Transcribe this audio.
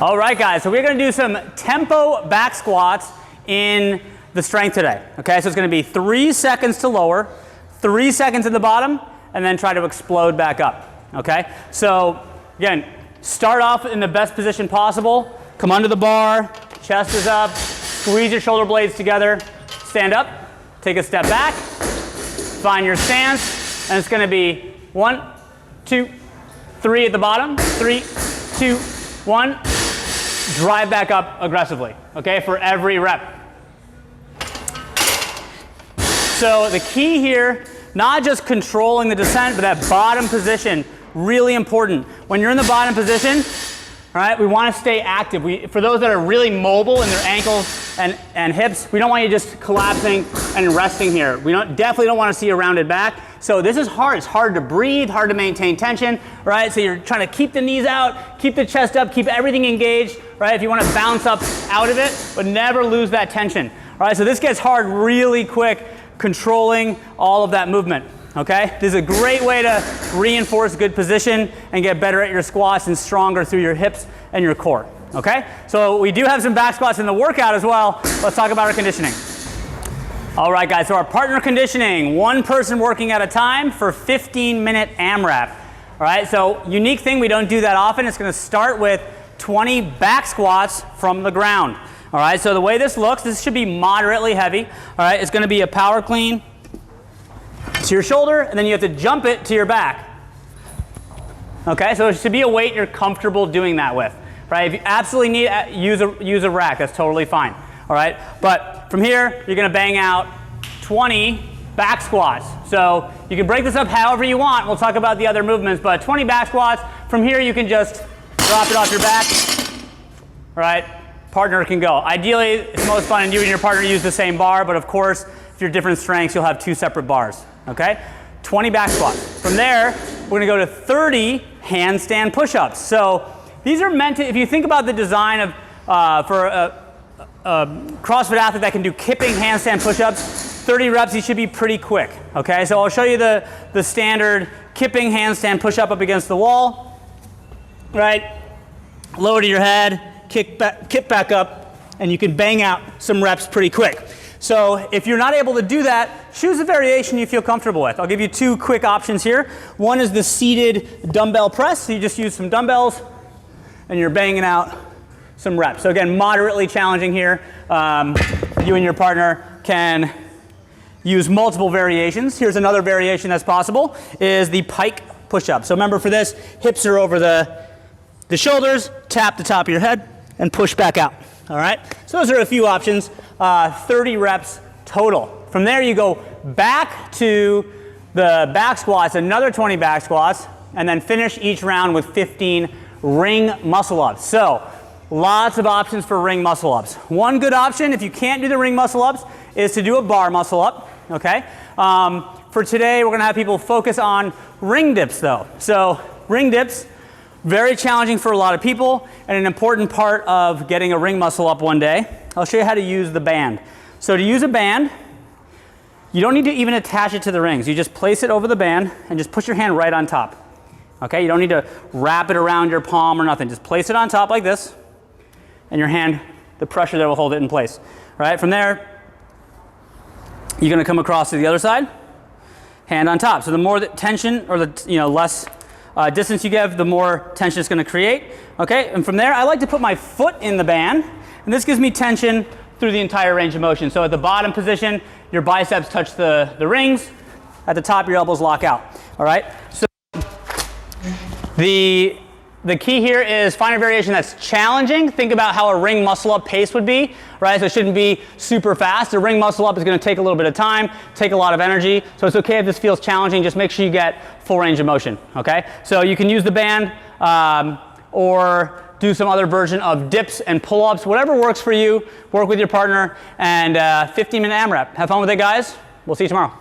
All right, guys, so we're going to do some tempo back squats in the strength today. Okay, so it's going to be 3 seconds to lower, 3 seconds at the bottom, and then try to explode back up. Okay, so again, start off in the best position possible. Come under the bar, chest is up, squeeze your shoulder blades together, stand up, take a step back, find your stance, and it's going to be 1, 2, 3 at the bottom, 3, 2, 1. Drive back up aggressively, okay, for every rep. So the key here, not just controlling the descent, but that bottom position, really important. When you're in the bottom position, all right, we want to stay active. For those that are really mobile in their ankles and hips, we don't want you just collapsing and resting here. We definitely don't want to see a rounded back. So this is hard. It's hard to breathe, hard to maintain tension, right? So you're trying to keep the knees out, keep the chest up, keep everything engaged, right? If you want to bounce up out of it, but never lose that tension. All right, so this gets hard really quick, controlling all of that movement. Okay, this is a great way to reinforce good position and get better at your squats and stronger through your hips and your core. Okay, so we do have some back squats in the workout as well. Let's talk about our conditioning. All right, guys, so our partner conditioning, one person working at a time for 15-minute AMRAP. All right, so unique thing, we don't do that often. It's going to start with 20 back squats from the ground. All right, so the way this looks, this should be moderately heavy. All right, it's going to be a power clean to your shoulder, and then you have to jump it to your back. Okay, so it should be a weight you're comfortable doing that with, right? If you absolutely need use a rack, that's totally fine. All right, but from here you're going to bang out 20 back squats. So you can break this up however you want. We'll talk about the other movements, but 20 back squats. From here you can just drop it off your back. All right, partner can go. Ideally, it's most fun and you and your partner use the same bar, but of course, if you're different strengths, you'll have 2 separate bars. Okay, 20 back squats. From there, we're going to go to 30 handstand push-ups. So these are meant to, if you think about the design of for a CrossFit athlete that can do kipping handstand push-ups, 30 reps, these should be pretty quick. Okay, so I'll show you the standard kipping handstand push-up up against the wall. Right, lower to your head, kip back up, and you can bang out some reps pretty quick. So if you're not able to do that, choose a variation you feel comfortable with. I'll give you 2 quick options here. One is the seated dumbbell press. So you just use some dumbbells and you're banging out some reps. So again, moderately challenging here. You and your partner can use multiple variations. Here's another variation that's possible, is the Pike Push-Up. So remember, for this, hips are over the shoulders, tap the top of your head, and push back out. All right, so those are a few options. 30 reps total. From there you go back to the back squats, another 20 back squats, and then finish each round with 15 ring muscle ups. So lots of options for ring muscle ups. One good option, if you can't do the ring muscle ups, is to do a bar muscle up. Okay, for today we're going to have people focus on ring dips though. So ring dips, very challenging for a lot of people and an important part of getting a ring muscle up one day. I'll show you how to use the band. So to use a band, you don't need to even attach it to the rings. You just place it over the band and just push your hand right on top. Okay, you don't need to wrap it around your palm or nothing. Just place it on top like this, and your hand, the pressure there will hold it in place. Right, from there, you're gonna come across to the other side, hand on top. So the more the tension, or the less distance you give, the more tension it's going to create. Okay, and from there, I like to put my foot in the band, and this gives me tension through the entire range of motion. So at the bottom position, your biceps touch the rings. At the top, your elbows lock out. All right. So the key here is find a variation that's challenging. Think about how a ring muscle up pace would be, right? So it shouldn't be super fast. A ring muscle up is going to take a little bit of time, take a lot of energy. So it's okay if this feels challenging. Just make sure you get full range of motion, okay? So you can use the band or do some other version of dips and pull-ups, whatever works for you. Work with your partner, and 15-minute AMRAP. Have fun with it, guys. We'll see you tomorrow.